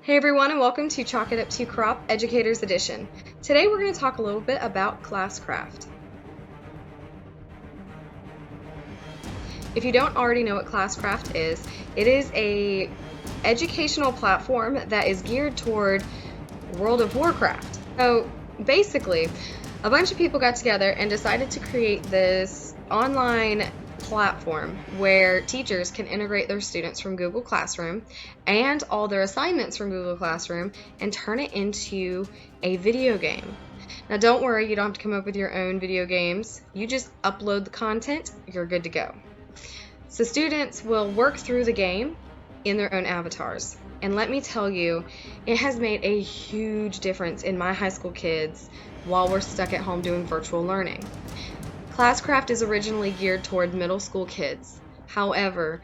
Hey everyone, and welcome to Chalk It Up to Crop Educators Edition. Today we're going to talk a little bit about Classcraft. If you don't already know what Classcraft is, it is a educational platform that is geared toward World of Warcraft. So basically, a bunch of people got together and decided to create this online platform where teachers can integrate their students from Google Classroom and all their assignments from Google Classroom and turn it into a video game. Now don't worry, you don't have to come up with your own video games. You just upload the content, you're good to go. So students will work through the game in their own avatars. And let me tell you, it has made a huge difference in my high school kids while we're stuck at home doing virtual learning. Classcraft is originally geared toward middle school kids. However,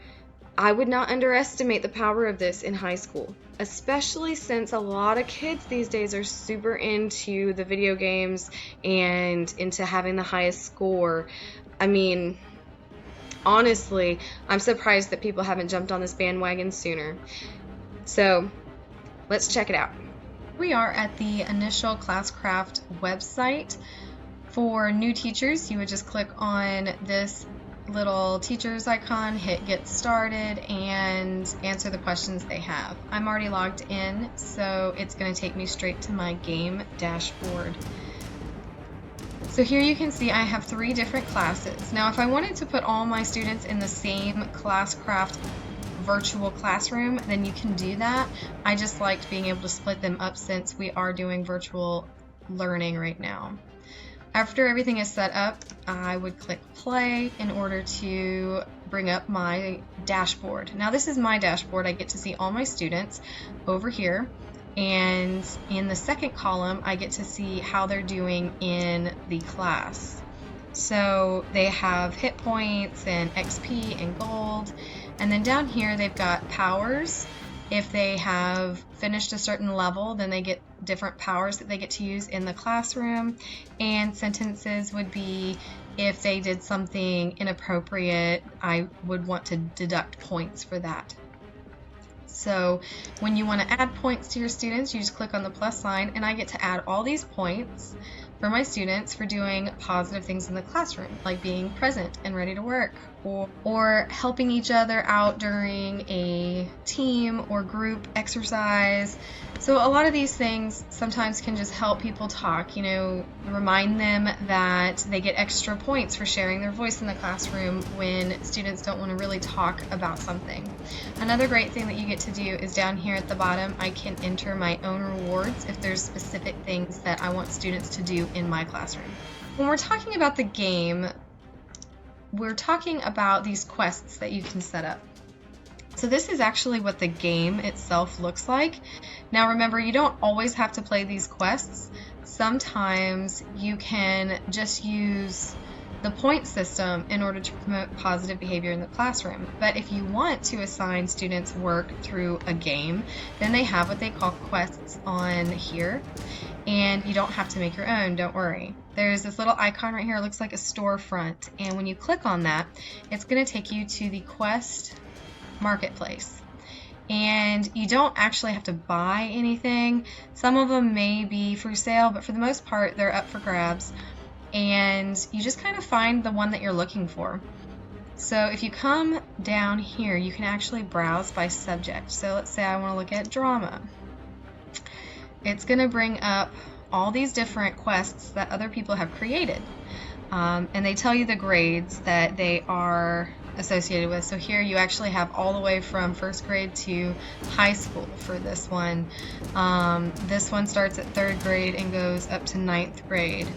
I would not underestimate the power of this in high school, especially since a lot of kids these days are super into the video games and into having the highest score. I mean, honestly, I'm surprised that people haven't jumped on this bandwagon sooner. So, let's check it out. We are at the initial Classcraft website. For new teachers, you would just click on this little teachers icon, hit get started, and answer the questions they have. I'm already logged in, so it's going to take me straight to my game dashboard. So here you can see I have 3 different classes. Now if I wanted to put all my students in the same Classcraft virtual classroom, then you can do that. I just liked being able to split them up since we are doing virtual learning right now. After everything is set up, I would click play in order to bring up my dashboard. Now this is my dashboard. I get to see all my students over here, and in the second column I get to see how they're doing in the class. So they have hit points and XP and gold, and then down here they've got powers. If they have finished a certain level, then they get different powers that they get to use in the classroom. And sentences would be if they did something inappropriate, I would want to deduct points for that. So when you want to add points to your students, you just click on the plus sign, and I get to add all these points for my students for doing positive things in the classroom, like being present and ready to work, or helping each other out during a team or group exercise. So a lot of these things sometimes can just help people talk, remind them that they get extra points for sharing their voice in the classroom when students don't want to really talk about something. Another great thing that you get to do is down here at the bottom, I can enter my own rewards if there's specific things that I want students to do in my classroom. When we're talking about the game, we're talking about these quests that you can set up. So this is actually what the game itself looks like. Now remember, you don't always have to play these quests. Sometimes you can just use the point system in order to promote positive behavior in the classroom. But if you want to assign students work through a game, then they have what they call quests on here. And you don't have to make your own, don't worry. There's this little icon right here, it looks like a storefront, and when you click on that, it's going to take you to the quest marketplace. And you don't actually have to buy anything. Some of them may be for sale, but for the most part they're up for grabs, and you just kind of find the one that you're looking for. So if you come down here, you can actually browse by subject. So let's say I want to look at drama. It's going to bring up all these different quests that other people have created, and they tell you the grades that they are associated with. So here you actually have all the way from first grade to high school for this one. This one starts at 3rd grade and goes up to 9th grade.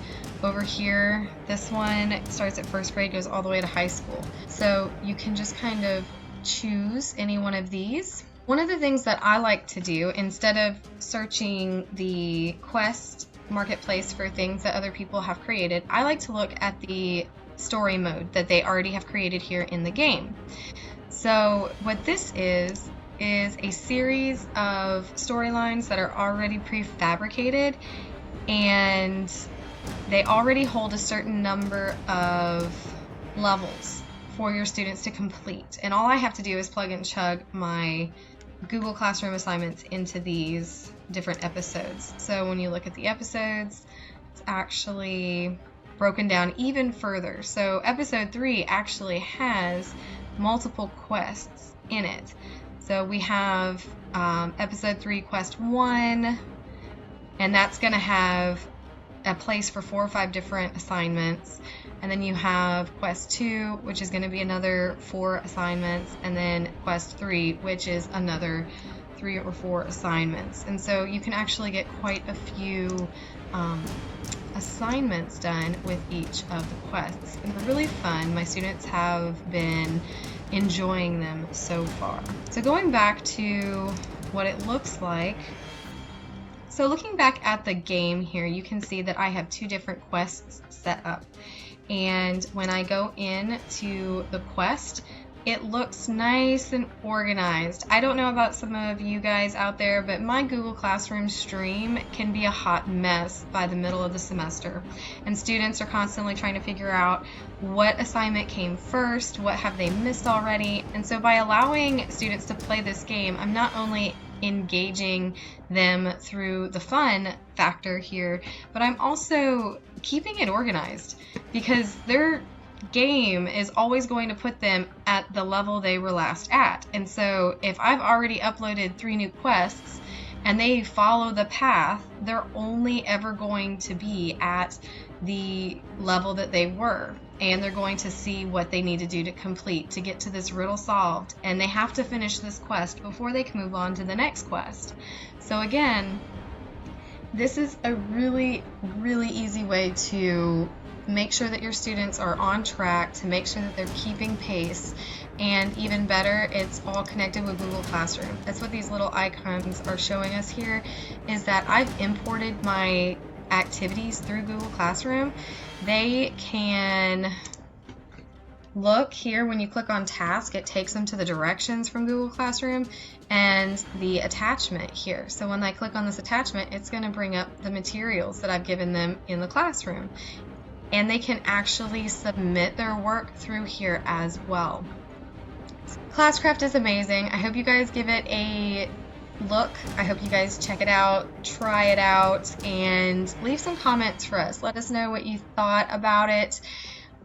Over here, this one starts at 1st grade, goes all the way to high school. So you can just kind of choose any one of these. One of the things that I like to do, instead of searching the quest marketplace for things that other people have created, I like to look at the story mode that they already have created here in the game. So what this is a series of storylines that are already prefabricated, and they already hold a certain number of levels for your students to complete. And all I have to do is plug and chug my Google Classroom assignments into these different episodes. So when you look at the episodes, it's actually broken down even further. So episode 3 actually has multiple quests in it. So we have episode 3 quest 1, and that's going to have a place for 4 or 5 different assignments. And then you have quest 2, which is going to be another 4 assignments, and then quest 3, which is another 3 or 4 assignments. And so you can actually get quite a few assignments done with each of the quests, and they're really fun. My students have been enjoying them so far. So going back to what it looks like, so looking back at the game here, you can see that I have 2 different quests set up, and when I go into the quest, it looks nice and organized. I don't know about some of you guys out there, but my Google Classroom stream can be a hot mess by the middle of the semester. And students are constantly trying to figure out what assignment came first, what have they missed already. And so by allowing students to play this game, I'm not only engaging them through the fun factor here, but I'm also keeping it organized, because they're game is always going to put them at the level they were last at. And so if I've already uploaded 3 new quests and they follow the path, they're only ever going to be at the level that they were, and they're going to see what they need to do to complete to get to this riddle solved, and they have to finish this quest before they can move on to the next quest. So again, this is a really easy way to make sure that your students are on track, to make sure that they're keeping pace, and even better, it's all connected with Google Classroom. That's what these little icons are showing us here, is that I've imported my activities through Google Classroom. They can look here when you click on task, it takes them to the directions from Google Classroom and the attachment here. So when I click on this attachment, it's going to bring up the materials that I've given them in the classroom. And they can actually submit their work through here as well. Classcraft is amazing. I hope you guys give it a look. I hope you guys check it out, try it out, and leave some comments for us. Let us know what you thought about it.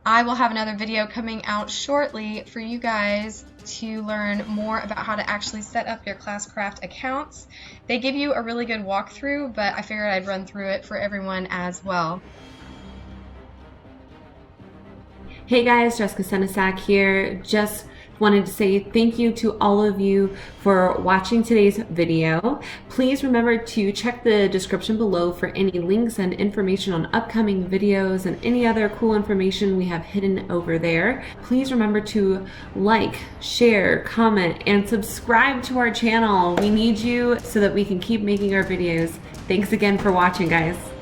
I will have another video coming out shortly for you guys to learn more about how to actually set up your Classcraft accounts. They give you a really good walkthrough, but I figured I'd run through it for everyone as well. Hey guys, Jessica Senesac here. Just wanted to say thank you to all of you for watching today's video. Please remember to check the description below for any links and information on upcoming videos and any other cool information we have hidden over there. Please remember to like, share, comment, and subscribe to our channel. We need you so that we can keep making our videos. Thanks again for watching, guys.